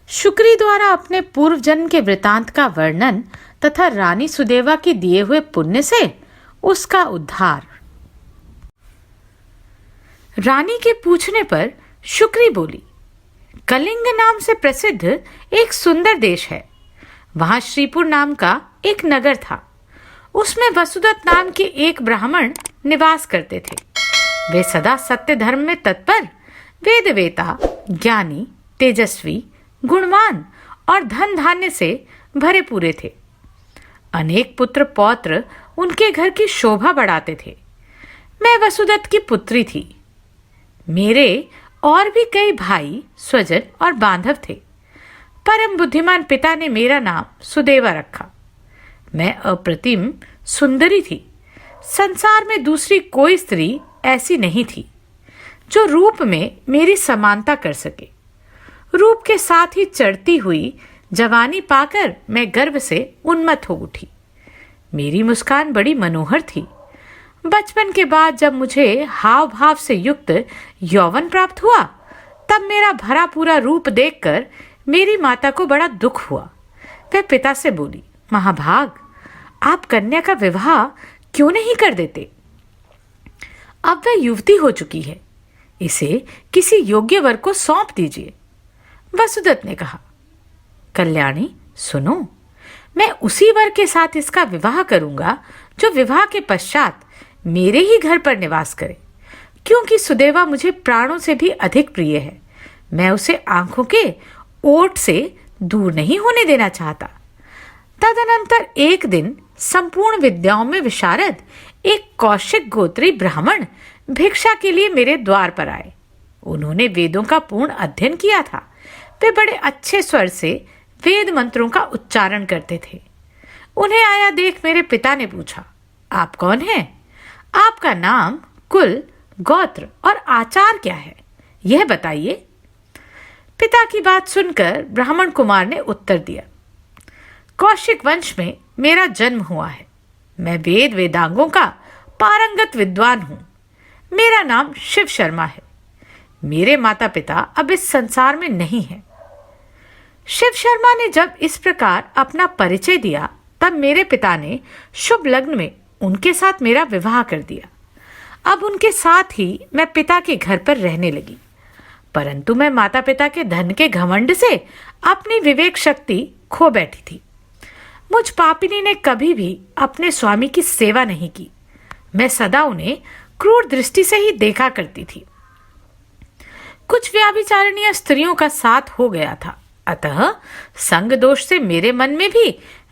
Shukri द्वारा अपने पूर्व जन्म के वृतांत का वर्णन तथा रानी सुदेवा के दिए हुए पुण्य से उसका उद्धार। रानी के पूछने पर शुक्री बोली, कलिंग नाम से प्रसिद्ध एक सुंदर देश है। वहां श्रीपुर नाम का एक नगर था। उसमें वसुदत्त नाम के एक ब्राह्मण निवास करते थे। वे सदा सत्य धर्म में तत्पर, वेदवेता, ज्ञानी, तेजस्वी, गुणवान और धन धान्य से भरे पूरे थे। अनेक पुत्र पौत्र उनके घर की शोभा बढ़ाते थे। मैं वसुदत्त की पुत्री थी। मेरे और भी कई भाई, स्वजन और बांधव थे। परम बुद्धिमान पिता ने मेरा नाम सुदेवा रखा। मैं अप्रतिम सुंदरी थी। संसार में दूसरी कोई स्त्री ऐसी नहीं थी जो रूप में मेरी समानता कर सके। रूप के साथ ही चढ़ती हुई जवानी पाकर मैं गर्व से उन्मत्त हो उठी। मेरी मुस्कान बड़ी मनोहर थी। बचपन के बाद जब मुझे हाव भाव से युक्त यौवन प्राप्त हुआ, तब मेरा भरा पूरा रूप देखकर मेरी माता को बड़ा दुख हुआ। वह पिता से बोली, महाभाग, आप कन्या का विवाह क्यों नहीं कर देते? अब वह युवती हो चुकी है, इसे किसी योग्य वर को सौंप दीजिए। वसुदत्त ने कहा, कल्याणी सुनो, मैं उसी वर के साथ इसका विवाह करूंगा जो विवाह के पश्चात मेरे ही घर पर निवास करे, क्योंकि सुदेवा मुझे प्राणों से भी अधिक प्रिय है। मैं उसे आंखों के ओट से दूर नहीं होने देना चाहता। तदनंतर एक दिन संपूर्ण विद्याओं में विशारद एक कौशिक गोत्री ब्राह्मण भिक्षा के लिए मेरे द्वार पर आए। उन्होंने वेदों का पूर्ण अध्ययन किया था। वे बड़े अच्छे स्वर से वेद मंत्रों का उच्चारण करते थे। उन्हें आया देख मेरे पिता ने पूछा, आप कौन हैं? आपका नाम, कुल, गोत्र और आचार क्या है, यह बताइए। पिता की बात सुनकर ब्राह्मण कुमार ने उत्तर दिया, कौशिक वंश में मेरा जन्म हुआ है। मैं वेद वेदांगों का पारंगत विद्वान हूं। मेरा नाम शिव शर्मा है। मेरे माता पिता अब इस संसार में नहीं हैं। शिव शर्मा ने जब इस प्रकार अपना परिचय दिया, तब मेरे पिता ने शुभ लग्न में उनके साथ मेरा विवाह कर दिया। अब उनके साथ ही मैं पिता के घर पर रहने लगी, परंतु मैं माता पिता के धन के घमंड से अपनी विवेक शक्ति खो बैठी थी। मुझ पापिनी ने कभी भी अपने स्वामी की सेवा नहीं की। मैं सदा उन्हें क्रूर दृष्टि से ही देखा करती थी। कुछ व्याभिचारिणी स्त्रियों का साथ हो गया था, अतः संग दोष से मेरे मन में भी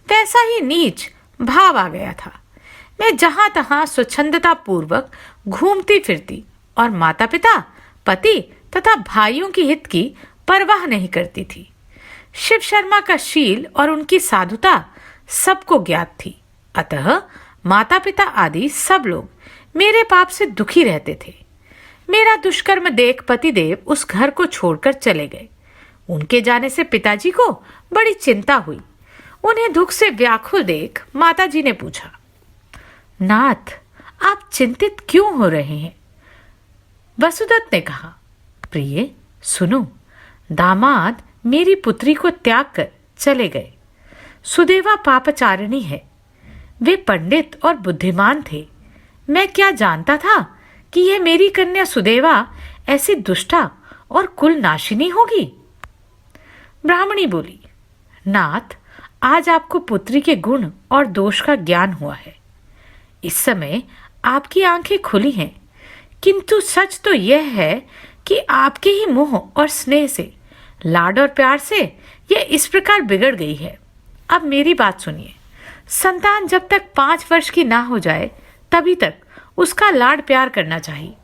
वैसा ही नीच भाव आ गया था। मैं जहां तहां स्वच्छंदता पूर्वक घूमती फिरती और माता पिता, पति तथा भाइयों की हित की परवाह नहीं करती थी। शिव शर्मा का शील और उनकी साधुता सबको ज्ञात थी, अतः माता पिता आदि सब लोग मेरे पाप से दुखी रहते थे। मेरा दुष्कर्म देख पतिदेव उस घर को छोड़कर चले गए। उनके जाने से पिताजी को बड़ी चिंता हुई। उन्हें दुख से व्याकुल देख माताजी ने पूछा, नाथ, आप चिंतित क्यों हो रहे हैं? वसुदत्त ने कहा, प्रिय सुनो, दामाद मेरी पुत्री को त्याग कर चले गए। सुदेवा पापचारिणी है। वे पंडित और बुद्धिमान थे। मैं क्या जानता था कि यह मेरी कन्या सुदेवा ऐसी दुष्टा और कुल नाशिनी होगी। ब्राह्मणी बोली, नाथ, आज आपको पुत्री के गुण और दोष का ज्ञान हुआ है। इस समय आपकी आंखें खुली हैं, किंतु सच तो यह है कि आपके ही मोह और स्नेह से, लाड और प्यार से यह इस प्रकार बिगड़ गई है। अब मेरी बात सुनिए। संतान जब तक 5 वर्ष की ना हो जाए, तभी तक उसका लाड प्यार करना चाहिए।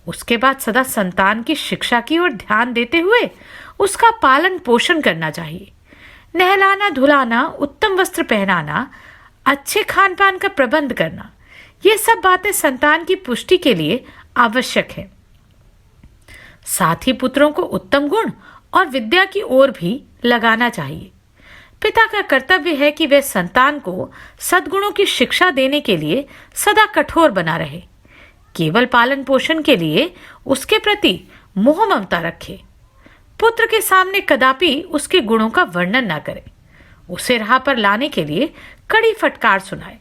उसके बाद सदा संतान की शिक्षा की ओर ध्यान देते हुए उसका पालन पोषण करना चाहिए। नहलाना धुलाना, उत्तम वस्त्र पहनाना, अच्छे खान पान का प्रबंध करना, ये सब बातें संतान की पुष्टि के लिए आवश्यक है। साथ ही पुत्रों को उत्तम गुण और विद्या की ओर भी लगाना चाहिए। पिता का कर्तव्य है कि वह संतान को सद्गुणों की शिक्षा देने के लिए सदा कठोर बना रहे। केवल पालन पोषण के लिए उसके प्रति मोह ममता रखे। पुत्र के सामने कदापि उसके गुणों का वर्णन न करे, उसे राह पर लाने के लिए कड़ी फटकार सुनाए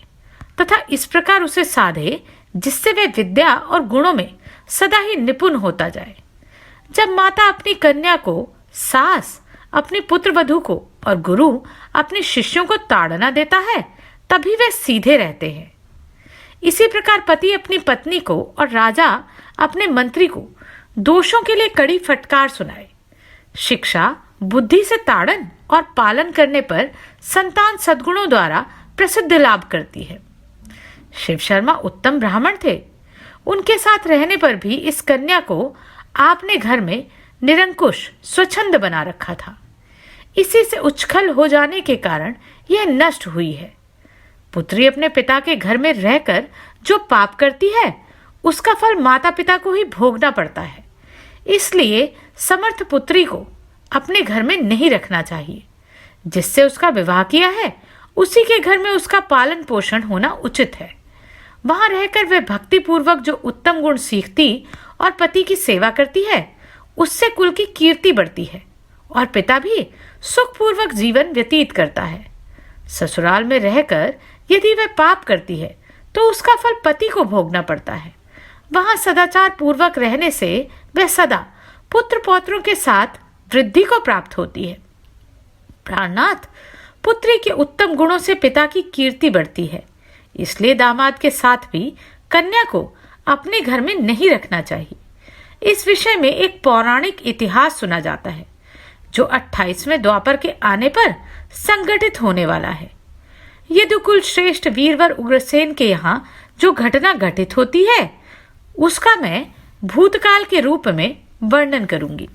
तथा इस प्रकार उसे साधे जिससे वह विद्या और गुणों में सदा ही निपुण होता जाए। जब माता अपनी कन्या को, सास अपनी पुत्र वधू को और गुरु अपने शिष्यों को ताड़ना देता है, तभी वे सीधे रहते हैं। इसी प्रकार पति अपनी पत्नी को और राजा अपने मंत्री को दोषों के लिए कड़ी फटकार सुनाए। शिक्षा बुद्धि से ताड़न और पालन करने पर संतान सद्गुणों द्वारा प्रसिद्ध लाभ करती है। शिव शर्मा उत्तम ब्राह्मण थे। उनके साथ रहने पर भी इस कन्या को आपने घर में निरंकुश स्वच्छंद बना रखा था। इसी से उच्छल हो जाने के कारण यह नष्ट हुई है। पुत्री अपने पिता के घर में रहकर जो पाप करती है, उसका फल माता पिता को ही भोगना पड़ता है। इसलिए समर्थ पुत्री को अपने घर में नहीं रखना चाहिए। जिससे उसका विवाह किया है, उसी के घर में उसका पालन पोषण होना उचित है। वहां रहकर वह भक्ति पूर्वक जो उत्तम गुण सीखती और पति की सेवा करती है, उससे कुल की कीर्ति बढ़ती है और पिता भी सुखपूर्वक जीवन व्यतीत करता है। ससुराल में रहकर यदि वह पाप करती है तो उसका फल पति को भोगना पड़ता है। वहां सदाचार पूर्वक रहने से वह सदा पुत्र पौत्रों के साथ वृद्धि को प्राप्त होती है। प्राणनाथ, पुत्री के उत्तम गुणों से पिता की कीर्ति बढ़ती है। इसलिए दामाद के साथ भी कन्या को अपने घर में नहीं रखना चाहिए। इस विषय में एक पौराणिक इतिहास सुना जाता है जो 28वें द्वापर के आने पर संगठित होने वाला है। यदुकुल श्रेष्ठ वीरवर उग्रसेन के यहाँ जो घटना घटित होती है, उसका मैं भूतकाल के रूप में वर्णन करूंगी।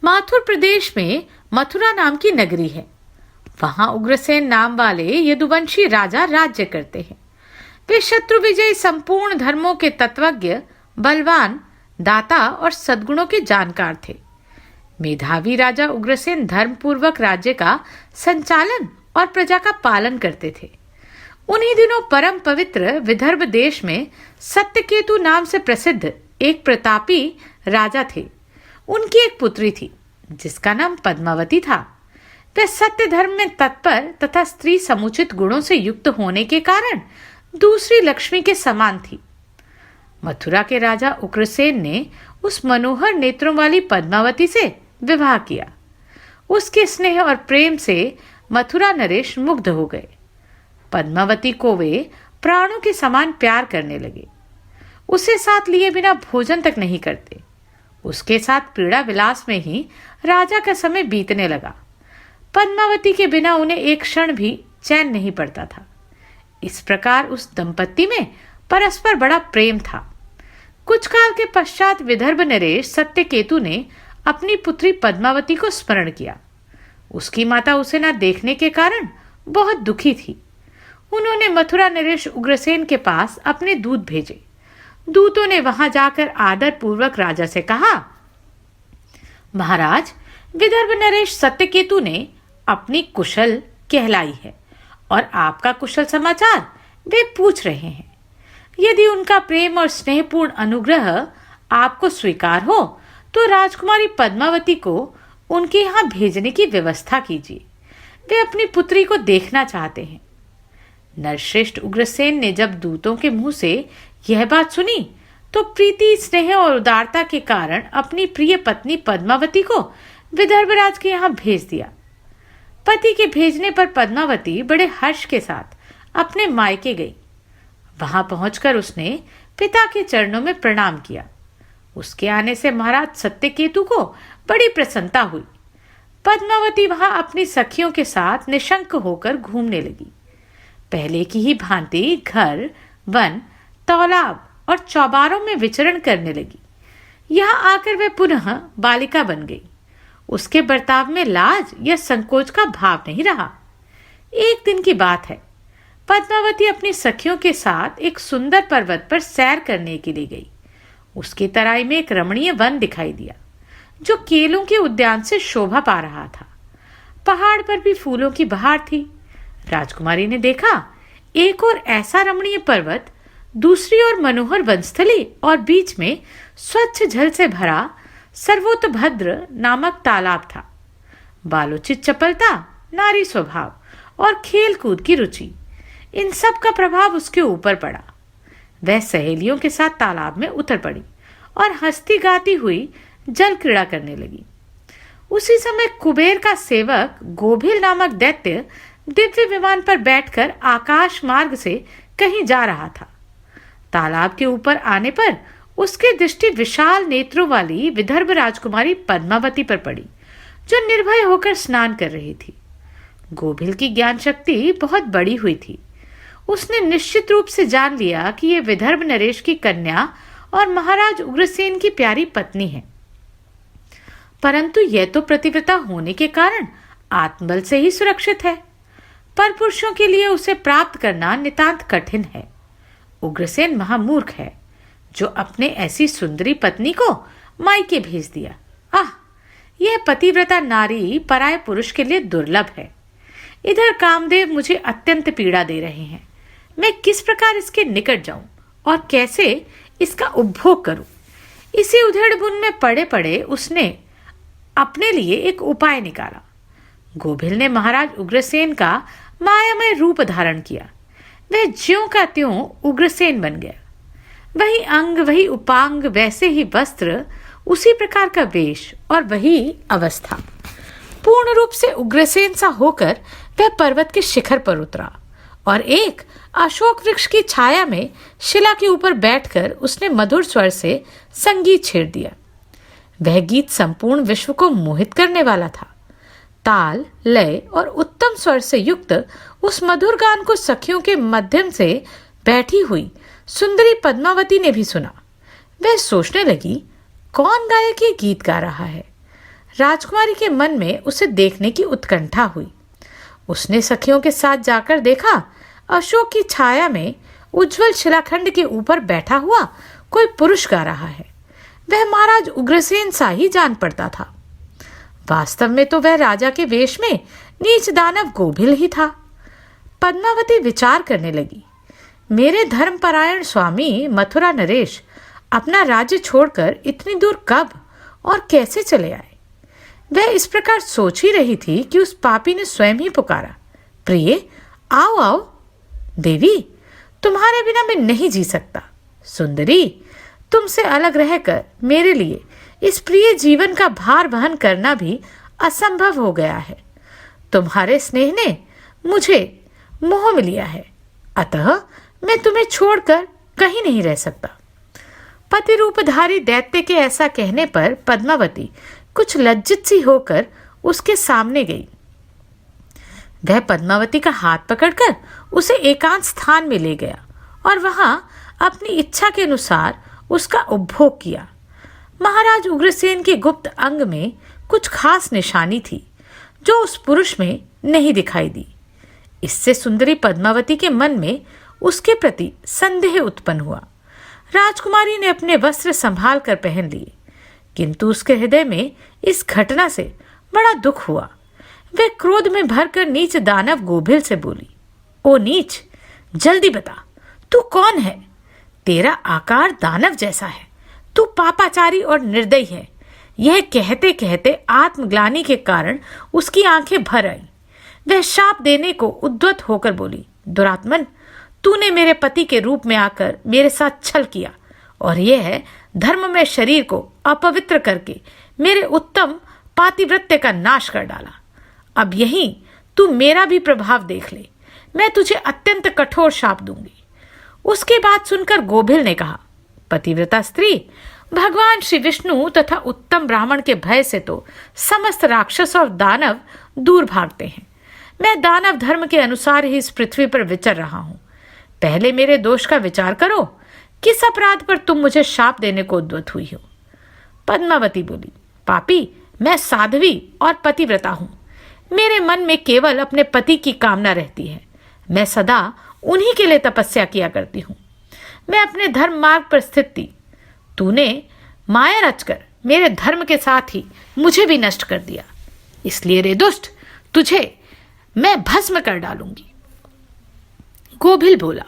माथुर प्रदेश में मथुरा नाम की नगरी है। वहां उग्रसेन नाम वाले यदुवंशी राजा राज्य करते हैं। वे शत्रु विजयी, संपूर्ण धर्मों के तत्वज्ञ, बलवान, दाता और सद्गुणों के जानकार थे। मेधावी राजा उग्रसेन धर्मपूर्वक राज्य का संचालन और प्रजा का पालन करते थे। उन्हीं दिनों परम पवित्र विदर्भ देश में सत्यकेतु नाम से प्रसिद्ध एक प्रतापी राजा थे। उनकी एक पुत्री थी जिसका नाम पद्मावती था। वह सत्य धर्म में तत्पर तथा स्त्री समुचित गुणों से युक्त होने के कारण दूसरी लक्ष्मी के समान थी। मथुरा के राजा उग्रसेन ने उस मनोहर नेत्रों वाली पद्मावती से विवाह किया। उसके स्नेह और प्रेम से मथुरा नरेश मुग्ध हो गए। पद्मावती को वे प्राणों के समान प्यार करने लगे। उसे साथ लिए बिना भोजन तक नहीं करते। उसके साथ क्रीड़ा विलास में ही राजा का समय बीतने लगा। पद्मावती के बिना उन्हें एक क्षण भी चैन नहीं पड़ता था। इस प्रकार उस दंपत्ति में परस्पर बड़ा प्रेम था। कुछ काल के पश्चात विदर्भ नरेश सत्यकेतु ने अपनी पुत्री पद्मावती को स्मरण किया। उसकी माता उसे न देखने के कारण बहुत दुखी थी। उन्होंने मथुरा नरेश उग्रसेन के पास अपने दूत भेजे। दूतों ने वहां जाकर आदर पूर्वक राजा से कहा, महाराज, विदर्भ नरेश सत्यकेतु ने अपनी कुशल कहलाई है और आपका कुशल समाचार वे पूछ रहे हैं। यदि उनका प्रेम और स्नेहपूर्ण अनुग्रह आपको स्वीकार हो तो राजकुमारी पद्मावती को उनके यहाँ भेजने की व्यवस्था कीजिए। वे अपनी पुत्री को देखना चाहते हैं। नरश्रेष्ठ उग्रसेन ने जब दूतों के मुंह से यह बात सुनी तो प्रीति, स्नेह और उदारता के कारण अपनी प्रिय पत्नी पद्मावती को विदर्भराज के यहाँ भेज दिया। पति के भेजने पर पद्मावती बड़े हर्ष के साथ अपने मायके गई। वहां पहुंचकर उसने पिता के चरणों में प्रणाम किया। उसके आने से महाराज सत्यकेतु को बड़ी प्रसन्नता हुई। पद्मावती वहां अपनी सखियों के साथ निशंक होकर घूमने लगी। पहले की ही भांति घर, वन, तालाब और चौबारों में विचरण करने लगी। यहाँ आकर वह पुनः बालिका बन गई। उसके बर्ताव में लाज या संकोच का भाव नहीं रहा। एक दिन की बात है, पद्मावती अपनी सखियों के साथ एक सुंदर पर्वत पर सैर करने के लिए गई। उसकी तराई में एक रमणीय वन दिखाई दिया जो केलों के उद्यान से शोभा पा रहा था। पहाड़ पर भी फूलों की बहार थी। राजकुमारी ने देखा, एक और ऐसा रमणीय पर्वत, दूसरी ओर मनोहर वनस्थली और बीच में स्वच्छ जल से भरा सर्वोतभद्र नामक तालाब था। बालोचित चपलता, नारी स्वभाव और खेल कूद की रुचि, इन सब का प्रभाव उसके ऊपर पड़ा। वह सहेलियों के साथ तालाब में उतर पड़ी और हंसती गाती हुई जल क्रीड़ा करने लगी। उसी समय कुबेर का सेवक गोभिल नामक दैत्य दिव्य विमान पर बैठकर आकाश मार्ग से कहीं जा रहा था। तालाब के ऊपर आने पर उसकी दृष्टि विशाल नेत्रों वाली विदर्भ राजकुमारी पद्मावती पर पड़ी, जो निर्भय होकर स्नान कर रही थी। गोभिल की ज्ञान शक्ति बहुत बड़ी हुई थी। उसने निश्चित रूप से जान लिया कि यह विदर्भ नरेश की कन्या और महाराज उग्रसेन की प्यारी पत्नी है, परंतु यह तो प्रतिव्रता होने के कारण आत्मबल से ही सुरक्षित है। पर पुरुषों के लिए उसे प्राप्त करना नितांत कठिन है। उग्रसेन महामूर्ख है जो अपने ऐसी सुंदरी पत्नी को मायके भेज दिया। आह, यह पतिव्रता नारी पराय पुरुष के लिए दुर्लभ है। इधर कामदेव मुझे अत्यंत पीड़ा दे रहे हैं। मैं किस प्रकार इसके निकट जाऊं और कैसे इसका उपभोग करूं? इसी उधेड़बुन में पड़े पड़े उसने अपने लिए एक उपाय निकाला। गोभिल ने महाराज उग्रसेन का मायामय रूप धारण किया। वह ज्यों का त्यों उग्रसेन बन गया। वही अंग, वही उपांग, वैसे ही वस्त्र, उसी प्रकार का वेश और वही अवस्था। पूर्ण रूप से उग्रसेन सा होकर वह पर्वत के शिखर पर उतरा और एक अशोक वृक्ष की छाया में शिला के ऊपर बैठकर उसने मधुर स्वर से संगीत छेड़ दिया। वह गीत संपूर्ण विश्व को मोहित करने वाला था। ताल, लय और उत्तम स्वर से युक्त उस मधुर गान को सखियों के माध्यम से बैठी हुई सुंदरी पद्मावती ने भी सुना। वह सोचने लगी, कौन गायक ये गीत गा रहा है? राजकुमारी के मन में उसे देखने की उत्कंठा हुई। उसने सखियों के साथ जाकर देखा, अशोक की छाया में उज्जवल शिलाखंड के ऊपर बैठा हुआ कोई पुरुष गा रहा है। वह महाराज उग्रसेन सा ही जान पड़ता था। वास्तव में तो वह राजा के वेश में नीच दानव गोभिल ही था। पद्मावती विचार करने लगी, मेरे धर्मपरायण स्वामी मथुरा नरेश अपना राज्य छोड़कर इतनी दूर कब और कैसे चले आए? वह इस प्रकार सोच ही रही थी कि उस पापी ने स्वयं ही पुकारा, प्रिय आओ आओ। देवी, तुम्हारे बिना मैं नहीं जी सकता। सुंदरी, तुमसे अलग रहकर मेरे लिए इस प्रिय जीवन का भार वहन करना भी असंभव हो गया है। तुम्हारे स्नेह ने मुझे मोह में लिया है, अतः मैं तुम्हें छोड़कर कहीं नहीं रह सकता। पति रूपधारी दैत्य के ऐसा कहने पर पद्मावती कुछ लज्जित सी होकर उसके सामने गई। वह पद्मावती का हाथ पकड़कर उसे एकांत स्थान में ले गया और वहां अपनी इच्छा के अनुसार उसका उपभोग किया। महाराज उग्रसेन के गुप्त अंग में कुछ खास निशानी थी जो उस पुरुष में नहीं दिखाई दी। इससे सुंदरी पद्मावती के मन में उसके प्रति संदेह उत्पन्न हुआ। राजकुमारी ने अपने वस्त्र संभाल कर पहन लिए, किंतु उसके हृदय में इस घटना से बड़ा दुख हुआ। वह क्रोध में भरकर नीच दानव गोभिल से बोली, ओ नीच, जल्दी बता, तू कौन है? तेरा आकार दानव जैसा है, तू पापाचारी और निर्दयी है। यह कहते कहते आत्मग्लानि के कारण उसकी आंखें भर आई। वह शाप देने को उद्यत होकर बोली, दुरात्मन, तूने मेरे पति के रूप में आकर मेरे साथ छल किया और यह धर्ममय शरीर को अपवित्र करके मेरे उत्तम पातिव्रत्य का नाश कर डाला। अब यहीं तू मेरा भी प्रभाव देख ले। मैं तुझे अत्यंत कठोर शाप दूंगी। उसकी बात सुनकर गोभिल ने कहा, पतिव्रता स्त्री, भगवान श्री विष्णु तथा उत्तम ब्राह्मण के भय से तो समस्त राक्षस और दानव दूर भागते हैं। मैं दानव धर्म के अनुसार ही इस पृथ्वी पर विचर रहा हूं। पहले मेरे दोष का विचार करो। किस अपराध पर तुम मुझे शाप देने को उद्यत हुई हो? पद्मावती बोली, पापी, मैं साध्वी और पतिव्रता हूं। मेरे मन में केवल अपने पति की कामना रहती है। मैं सदा उन्हीं के लिए तपस्या किया करती हूं। मैं अपने धर्म मार्ग पर स्थित थी। तूने माया रचकर मेरे धर्म के साथ ही मुझे भी नष्ट कर दिया। इसलिए रे दुष्ट, तुझे मैं भस्म कर डालूंगी। गोभिल बोला,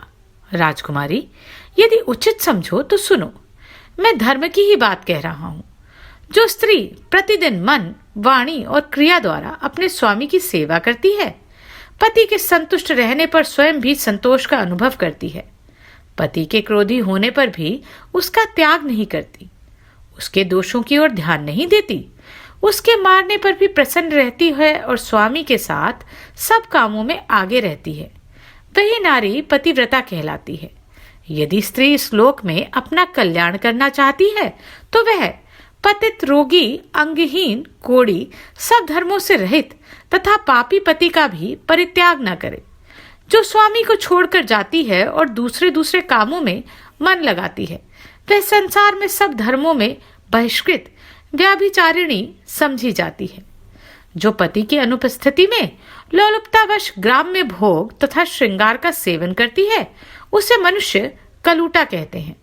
राजकुमारी, यदि उचित समझो तो सुनो। मैं धर्म की ही बात कह रहा हूं। जो स्त्री प्रतिदिन मन, वाणी और क्रिया द्वारा अपने स्वामी की सेवा करती है, पति के संतुष्ट रहने पर स्वयं भी संतोष का अनुभव करती है, पति के क्रोधी होने पर भी उसका त्याग नहीं करती, उसके दोषों की ओर ध्यान नहीं देती, उसके मारने पर भी प्रसन्न रहती है और स्वामी के साथ सब कामों में आगे रहती है, वही नारी पतिव्रता कहलाती है। यदि स्त्री इस लोक में अपना कल्याण करना चाहती है तो वह पतित, रोगी, अंगहीन, कोढ़ी, सब धर्मों से रहित तथा पापी पति का भी परित्याग न करे। जो स्वामी को छोड़कर जाती है और दूसरे कामों में मन लगाती है, वह संसार में सब धर्मों में बहिष्कृत व्याभिचारिणी समझी जाती है। जो पति की अनुपस्थिति में लोलुपतावश ग्राम्य भोग तथा श्रृंगार का सेवन करती है, उसे मनुष्य कलूटा कहते हैं।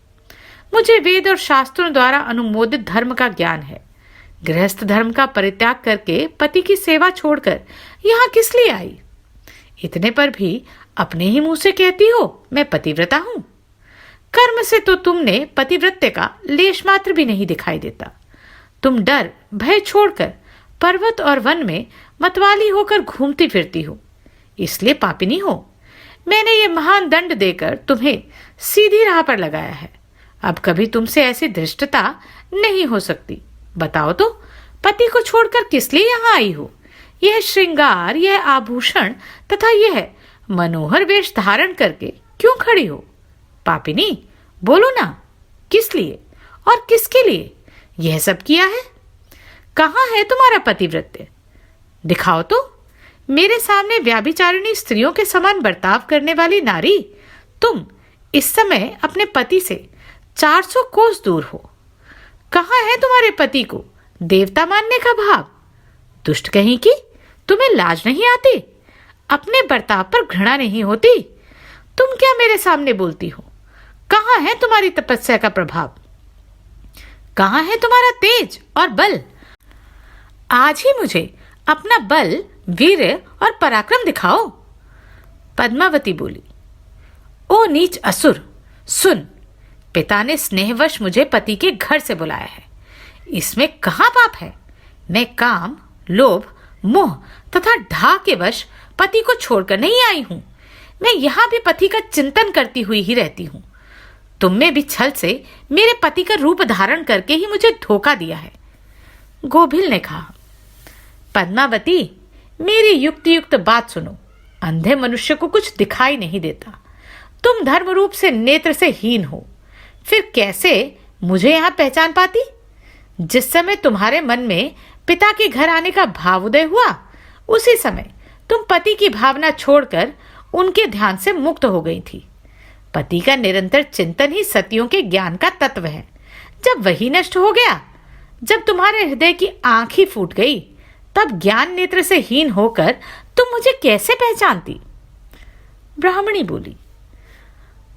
मुझे वेद और शास्त्रों द्वारा अनुमोदित धर्म का ज्ञान है। गृहस्थ धर्म का परित्याग करके पति की सेवा छोड़कर यहाँ किस लिए आई? इतने पर भी अपने ही मुंह से कहती हो मैं पतिव्रता हूं। कर्म से तो तुमने पतिव्रत्य का लेश मात्र भी नहीं दिखाई देता। तुम डर भय छोड़कर पर्वत और वन में मतवाली होकर घूमती फिरती हो, इसलिए पापिनी हो। मैंने ये महान दंड देकर तुम्हें सीधी राह पर लगाया है। अब कभी तुमसे ऐसी धृष्टता नहीं हो सकती। बताओ तो, पति को छोड़कर किस लिए यहाँ आई हो? यह श्रृंगार, यह आभूषण तथा यह मनोहर वेश धारण करके क्यों खड़ी हो? पापिनी, बोलो ना, किस लिए और किसके लिए यह सब किया है? कहाँ है तुम्हारा पतिव्रत्य? दिखाओ तो। मेरे सामने व्याभिचारिणी स्त्रियों के समान बर्ताव करने वाली नारी, तुम इस समय अपने पति से 400 कोस दूर हो। कहाँ है तुम्हारे पति को देवता मानने का भाव? दुष्ट कहीं की, तुम्हें लाज नहीं आती? अपने बर्ताव पर घृणा नहीं होती? तुम क्या मेरे सामने बोलती हो? कहाँ है तुम्हारी तपस्या का प्रभाव? कहाँ है तुम्हारा तेज और बल? आज ही मुझे अपना बल, वीर्य और पराक्रम दिखाओ। पद्मावती बोली, ओ नीच असुर, सुन, पिता ने स्नेहवश मुझे पति के घर से बुलाया है। इसमें कहाँ पाप है? मैं काम, लोभ, मोह तथा ढाह के वश पति को छोड़कर नहीं आई हूं। मैं यहां भी पति का चिंतन करती हुई ही रहती हूं। तुमने भी छल से मेरे पति का रूप धारण करके ही मुझे धोखा दिया है। गोभिल ने कहा, पद्मावती, मेरी युक्त बात सुनो। अंधे मनुष्य को कुछ दिखाई नहीं देता। तुम धर्म रूप से नेत्र से हीन हो, फिर कैसे मुझे यहां पहचान पाती? जिस समय तुम्हारे मन में पिता के घर आने का भाव उदय हुआ, उसी समय तुम पति की भावना छोड़कर उनके ध्यान से मुक्त हो गई थी। पति का निरंतर चिंतन ही सतियों के ज्ञान का तत्व है। जब वही नष्ट हो गया, जब तुम्हारे हृदय की आंख ही फूट गई, तब ज्ञान नेत्र से हीन होकर तुम मुझे कैसे पहचानती? ब्राह्मणी बोली,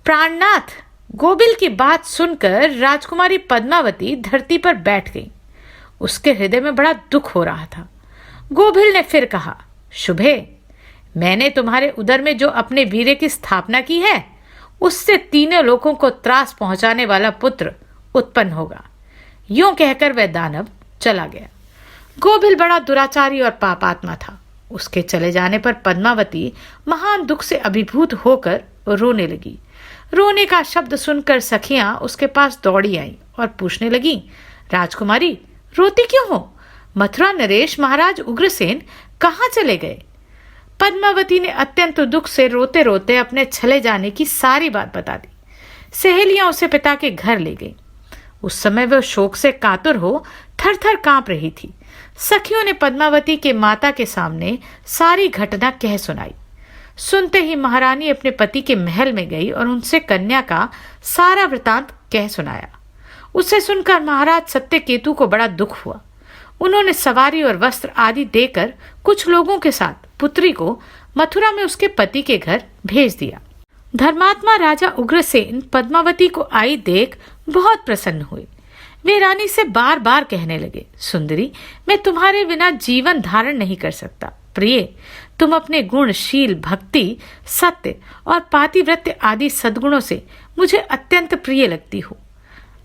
प्राणनाथ, गोबिल की बात सुनकर राजकुमारी पद्मावती धरती पर बैठ गई। उसके हृदय में बड़ा दुख हो रहा था। गोबिल ने फिर कहा, शुभे, मैंने तुम्हारे उदर में जो अपने वीर्य की स्थापना की है, उससे तीनों लोगों को त्रास पहुंचाने वाला पुत्र उत्पन्न होगा। यूं कहकर वह दानव चला गया। गोबिल बड़ा दुराचारी और पापात्मा था। उसके चले जाने पर पद्मावती महान दुख से अभिभूत होकर रोने लगी। रोने का शब्द सुनकर सखियां उसके पास दौड़ी आईं और पूछने लगी, राजकुमारी, रोती क्यों हो? मथुरा नरेश महाराज उग्रसेन कहाँ चले गए? पद्मावती ने अत्यंत दुख से रोते रोते अपने चले जाने की सारी बात बता दी। सहेलियां उसे पिता के घर ले गई। उस समय वह शोक से कातुर हो थर थर कांप रही थी। सखियों ने पद्मावती के माता के सामने सारी घटना कह सुनाई। सुनते ही महारानी अपने पति के महल में गई और उनसे कन्या का सारा वृतांत कह सुनाया। उसे सुनकर महाराज सत्यकेतु को बड़ा दुख हुआ। उन्होंने सवारी और वस्त्र आदि देकर कुछ लोगों के साथ पुत्री को मथुरा में उसके पति के घर भेज दिया। धर्मात्मा राजा उग्रसेन पद्मावती को आई देख बहुत प्रसन्न हुए। वे रानी से बार बार कहने लगे, सुंदरी, मैं तुम्हारे बिना जीवन धारण नहीं कर सकता। प्रिय, तुम अपने गुण, शील, भक्ति, सत्य और पातिव्रत्य आदि सद्गुणों से मुझे अत्यंत प्रिय लगती हो।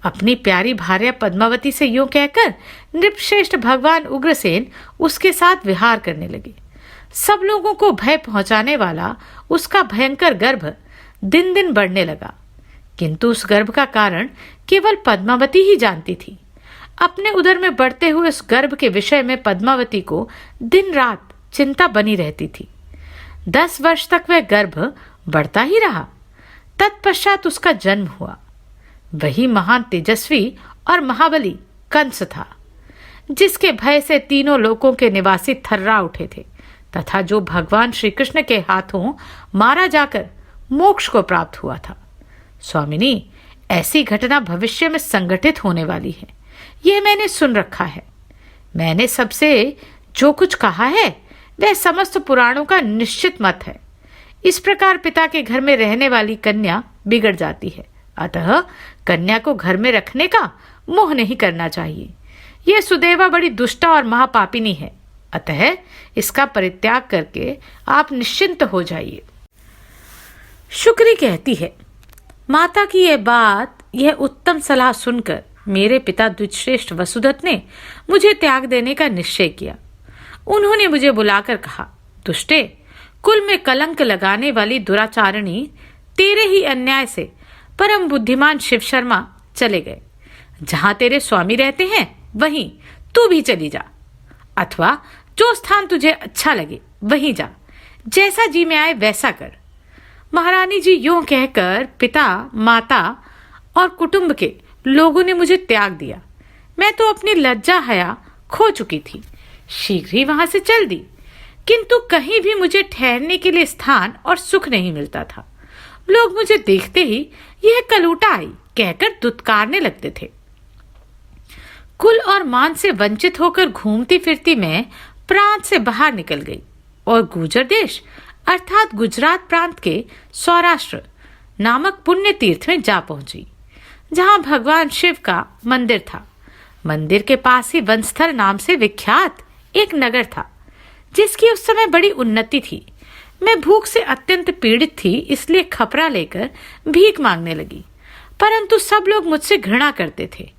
अपनी प्यारी भार्या पद्मावती से यूं कहकर नृपश्रेष्ठ भगवान उग्रसेन उसके साथ विहार करने लगे। सब लोगों को भय पहुंचाने वाला उसका भयंकर गर्भ दिन दिन बढ़ने लगा, किंतु उस गर्भ का कारण केवल पद्मावती ही जानती थी। अपने उदर में बढ़ते हुए उस गर्भ के विषय में पद्मावती को दिन रात चिंता बनी रहती थी। 10 वर्ष तक वह गर्भ बढ़ता ही रहा। तत्पश्चात उसका जन्म हुआ। वही महान तेजस्वी और महाबली कंस था, जिसके भय से तीनों लोकों के निवासी थर्रा उठे थे तथा जो भगवान श्री कृष्ण के हाथों मारा जाकर मोक्ष को प्राप्त हुआ था। स्वामिनी, ऐसी घटना भविष्य में संघटित होने वाली है, यह मैंने सुन रखा है। मैंने सबसे जो कुछ कहा है वह समस्त पुराणों का निश्चित मत है। इस प्रकार पिता के घर में रहने वाली कन्या बिगड़ जाती है, अतः कन्या को घर में रखने का मोह नहीं करना चाहिए। यह सुदेवा बड़ी दुष्टा और महापापिनी है, अतः इसका परित्याग करके आप निश्चिंत हो जाइए। शुक्री कहती है, माता की यह उत्तम सलाह सुनकर मेरे पिता द्विजश्रेष्ठ वसुदत्त ने मुझे त्याग देने का निश्चय किया। उन्होंने मुझे बुलाकर कहा, दुष्टे, कुल में कलंक लगाने वाली दुराचारिणी तेरे ही अन्याय से परम बुद्धिमान शिव शर्मा चले गए। जहां तेरे स्वामी रहते हैं वहीं तू भी चली जा, अथवा जो स्थान तुझे अच्छा लगे वहीं जा, जैसा जी में आए वैसा कर। महारानी जी यूं कहकर पिता, माता और कुटुंब के लोगों ने मुझे त्याग दिया। मैं तो अपनी लज्जा हया खो चुकी थी, शीघ्र ही वहां से चल दी, किंतु कहीं भी मुझे ठहरने के लिए स्थान और सुख नहीं मिलता था। लोग मुझे देखते ही यह कलूटा आई कहकर दुत्कारने लगते थे। कुल और मान से वंचित होकर घूमती फिरती मैं प्रांत से बाहर निकल गई और गुर्जर देश अर्थात गुजरात प्रांत के सौराष्ट्र नामक पुण्य तीर्थ में जा पहुंची, जहां भगवान शिव का मंदिर था। मंदिर के पास ही वनस्थल नाम से विख्यात एक नगर था, जिसकी उस समय बड़ी उन्नति थी। मैं भूख से अत्यंत पीड़ित थी, इसलिए खपरा लेकर भीख मांगने लगी, परंतु सब लोग मुझसे घृणा करते थे।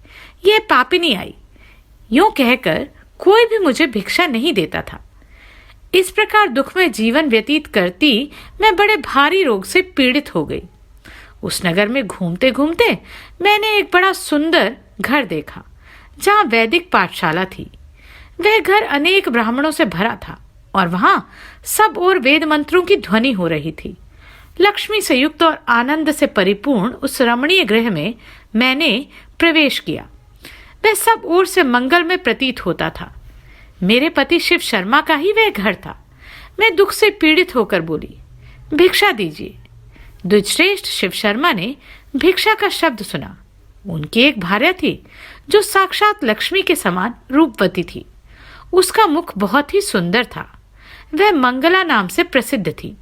यह पापिनी आई, यूं कहकर कोई भी मुझे भिक्षा नहीं देता था। इस प्रकार दुख में जीवन व्यतीत करती मैं बड़े भारी रोग से पीड़ित हो गई। उस नगर में घूमते घूमते मैंने एक बड़ा सुंदर घर देखा, जहाँ वैदिक पाठशाला थी। वह घर अनेक ब्राह्मणों से भरा था और वहां सब ओर वेद मंत्रों की ध्वनि हो रही थी। लक्ष्मी से युक्त और आनंद से परिपूर्ण उस रमणीय गृह में मैंने प्रवेश किया। वह सब ओर से मंगल में प्रतीत होता था। मेरे पति शिव शर्मा का ही वह घर था। मैं दुख से पीड़ित होकर बोली, भिक्षा दीजिए। द्विजश्रेष्ठ शिव शर्मा ने भिक्षा का शब्द सुना। उनकी एक भार्या थी जो साक्षात लक्ष्मी के समान रूपवती थी। उसका मुख बहुत ही सुंदर था। वह मंगला नाम से प्रसिद्ध थी।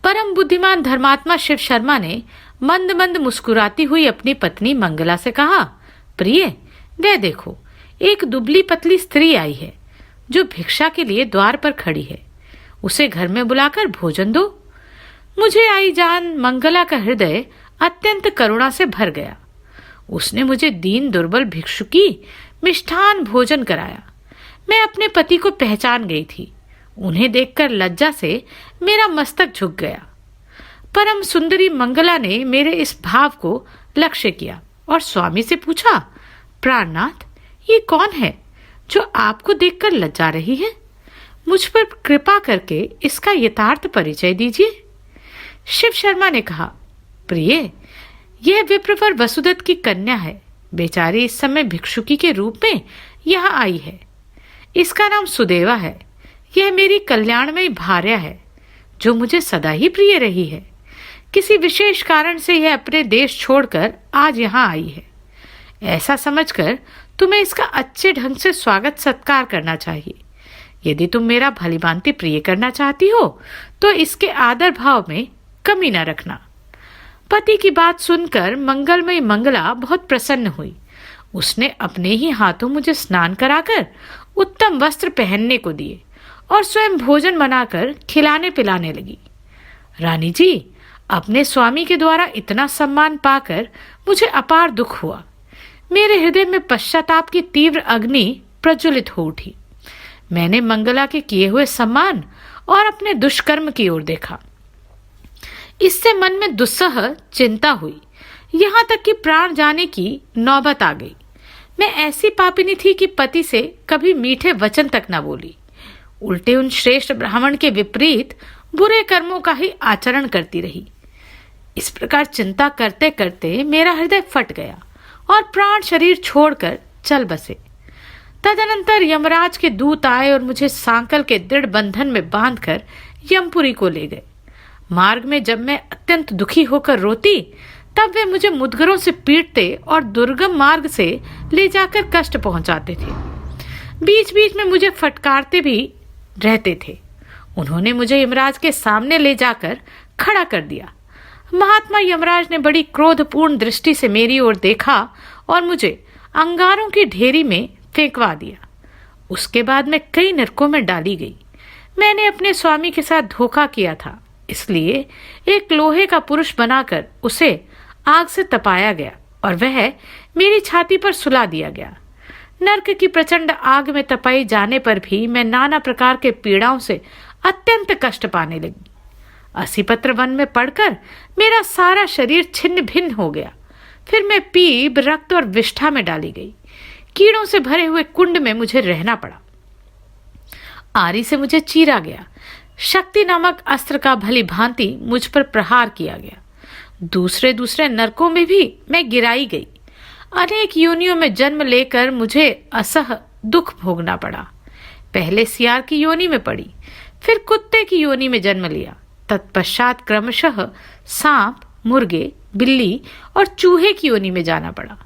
परम बुद्धिमान धर्मात्मा शिव शर्मा ने मंद मंद मुस्कुराती हुई अपनी पत्नी मंगला से कहा, प्रिय, वह देखो, एक दुबली पतली स्त्री आई है जो भिक्षा के लिए द्वार पर खड़ी है। उसे घर में बुलाकर भोजन दो। मुझे आई जान मंगला का हृदय अत्यंत करुणा से भर गया। उसने मुझे दीन दुर्बल भिक्षुकी मिष्ठान भोजन कराया। मैं अपने पति को पहचान गई थी। उन्हें देखकर लज्जा से मेरा मस्तक झुक गया। परम सुंदरी मंगला ने मेरे इस भाव को लक्ष्य किया और स्वामी से पूछा, प्राणनाथ, ये कौन है जो आपको देखकर लज्जा रही है? मुझ पर कृपा करके इसका यथार्थ परिचय दीजिए। शिव शर्मा ने कहा, प्रिय, यह विप्रवर वसुदत्त की कन्या है। बेचारी इस समय भिक्षुकी के रूप में यहाँ आई है। इसका नाम सुदेवा है। यह मेरी कल्याणमयी भार्या है, जो मुझे सदा ही प्रिय रही है। किसी विशेष कारण से यह अपने देश छोड़कर आज यहाँ आई है। ऐसा समझकर तुम्हें इसका अच्छे ढंग से स्वागत सत्कार करना चाहिए। यदि तुम मेरा भलीभांति प्रिय करना चाहती हो तो इसके आदर भाव में कमी न रखना। पति की बात सुनकर मंगलमयी मंगला बहुत प्रसन्न हुई। उसने अपने ही हाथों मुझे स्नान कराकर उत्तम वस्त्र पहनने को दिए और स्वयं भोजन बनाकर खिलाने पिलाने लगी। रानी जी, अपने स्वामी के द्वारा इतना सम्मान पाकर मुझे अपार दुख हुआ। मेरे हृदय में पश्चाताप की तीव्र अग्नि प्रज्वलित हो उठी। मैंने मंगला के किए हुए सम्मान और अपने दुष्कर्म की ओर देखा। इससे मन में दुस्सह चिंता हुई, यहाँ तक कि प्राण जाने की नौबत आ गई। मैं ऐसी पापिनी थी कि पति से कभी मीठे वचन तक न बोली, उल्टे उन श्रेष्ठ ब्राह्मण के विपरीत बुरे कर्मों का ही आचरण करती रही। इस प्रकार चिंता करते करते मेरा हृदय फट गया और प्राण शरीर छोड़कर चल बसे। तदनंतर यमराज के दूत आए और मुझे सांकल के दृढ़ बंधन में बांधकर यमपुरी को ले गए। मार्ग में जब मैं अत्यंत दुखी होकर रोती, तब वे मुझे मुद्गरों से पीटते और दुर्गम मार्ग से ले जाकर कष्ट पहुंचाते थे। बीच बीच में मुझे फटकारते भी रहते थे। उन्होंने मुझे यमराज के सामने ले जाकर खड़ा कर दिया। महात्मा यमराज ने बड़ी क्रोधपूर्ण दृष्टि से मेरी ओर देखा और मुझे अंगारों की ढेरी में फेंकवा दिया। उसके बाद मैं कई नरकों में डाली गई। मैंने अपने स्वामी के साथ धोखा किया था, इसलिए एक लोहे का पुरुष बनाकर उसे आग से तपाया गया और वह मेरी छाती पर सुला दिया गया। नरक की प्रचंड आग में तपाई जाने पर भी मैं नाना प्रकार के पीड़ाओं से अत्यंत कष्ट पाने लगी। असीपत्र वन में पड़कर मेरा सारा शरीर छिन्न भिन्न हो गया। फिर मैं पीप, रक्त और विष्ठा में डाली गई। कीड़ों से भरे हुए कुंड में मुझे रहना पड़ा। आरी से मुझे चीरा गया। शक्ति नामक अस्त्र का भली भांति मुझ पर प्रहार किया गया। दूसरे दूसरे नरकों में भी मैं गिराई गई। अनेक योनियों में जन्म लेकर मुझे असह दुख भोगना पड़ा। पहले सियार की योनि में पड़ी, फिर कुत्ते की योनि में जन्म लिया। तत्पश्चात क्रमशः सांप, मुर्गे, बिल्ली और चूहे की योनि में जाना पड़ा।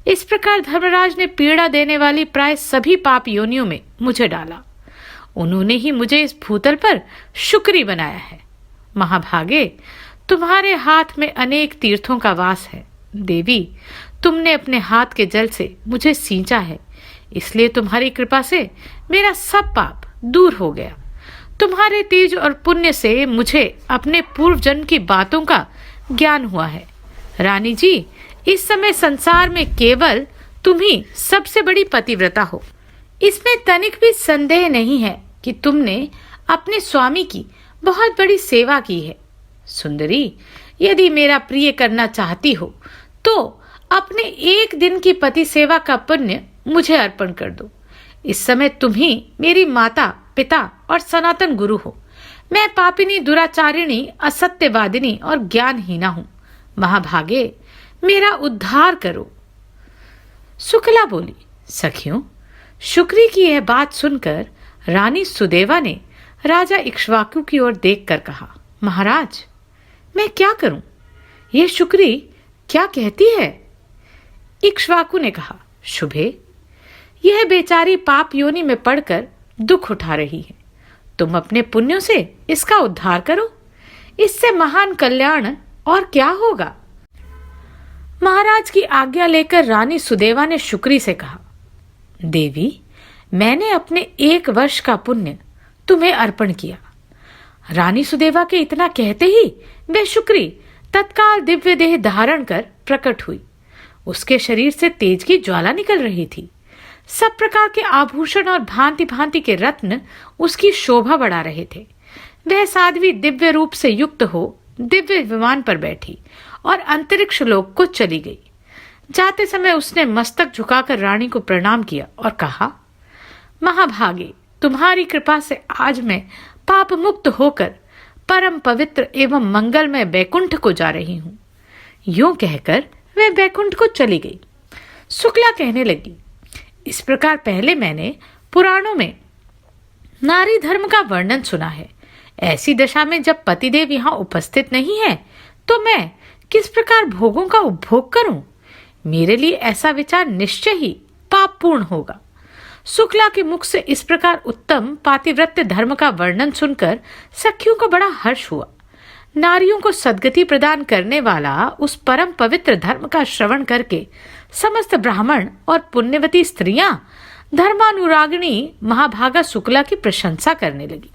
इस प्रकार धर्मराज ने पीड़ा देने वाली प्राय सभी पाप योनियों में मुझे डाला। उन्होंने ही मुझे इस भूतल पर शुक्री बनाया है। महाभागे, तुम्हारे हाथ में अनेक तीर्थों का वास है। देवी, तुमने अपने हाथ के जल से मुझे सींचा है, इसलिए तुम्हारी कृपा से मेरा सब पाप दूर हो गया। तुम्हारे तेज और पुण्य से मुझे अपने पूर्व जन्म की बातों का ज्ञान हुआ है। रानी जी, इस समय संसार में केवल तुम ही सबसे बड़ी पतिव्रता हो। इसमें तनिक भी संदेह नहीं है कि तुमने अपने स्वामी की बहुत बड़ी सेवा की है। सुंदरी, यदि मेरा प्रिय करना चाहती हो तो अपने एक दिन की पति सेवा का पुण्य मुझे अर्पण कर दो। इस समय तुम ही मेरी माता, पिता और सनातन गुरु हो। मैं पापिनी, दुराचारिणी, असत्यवादिनी और ज्ञानहीना हूं। महाभागे, मेरा उद्धार करो। शुक्ला बोली, सखियों, शुक्री की यह बात सुनकर रानी सुदेवा ने राजा इक्ष्वाकु की ओर देखकर कहा, महाराज, मैं क्या करूं? यह शुक्री क्या कहती है? इक्ष्वाकु ने कहा, शुभे, यह बेचारी पाप योनि में पड़कर दुख उठा रही है। तुम अपने पुण्यों से इसका उद्धार करो। इससे महान कल्याण और क्या होगा। महाराज की आज्ञा लेकर रानी सुदेवा ने शुक्री से कहा, देवी, मैंने अपने 1 वर्ष का पुण्य तुम्हें अर्पण किया। रानी सुदेवा के इतना कहते ही वह शुक्री तत्काल दिव्य देह धारण कर प्रकट हुई। उसके शरीर से तेज की ज्वाला निकल रही थी। सब प्रकार के आभूषण और भांति भांति के रत्न उसकी शोभा बढ़ा रहे थे। वह साध्वी दिव्य रूप से युक्त हो दिव्य विमान पर बैठी और अंतरिक्ष लोक को चली गई। जाते समय उसने मस्तक झुकाकर रानी को प्रणाम किया और कहा, महाभागे, तुम्हारी कृपा से आज मैं पाप मुक्त होकर परम पवित्र एवं मंगलमय बैकुंठ को जा रही हूं। यूं कहकर वह बैकुंठ को चली गई। शुक्ला कहने लगी, इस प्रकार पहले मैंने पुराणों में नारी धर्म का वर्णन सुना है। ऐसी दशा में जब पतिदेव यहाँ उपस्थित नहीं है तो मैं किस प्रकार भोगों का उपभोग करूं? मेरे लिए ऐसा विचार निश्चय ही पापपूर्ण होगा। शुक्ला के मुख से इस प्रकार उत्तम पातिव्रत्य धर्म का वर्णन सुनकर सखियों को बड़ा हर्ष हुआ। नारियों को सद्गति प्रदान करने वाला उस परम पवित्र धर्म का श्रवण करके समस्त ब्राह्मण और पुण्यवती स्त्रियां धर्मानुरागिणी महाभागा शुक्ला की प्रशंसा करने लगी।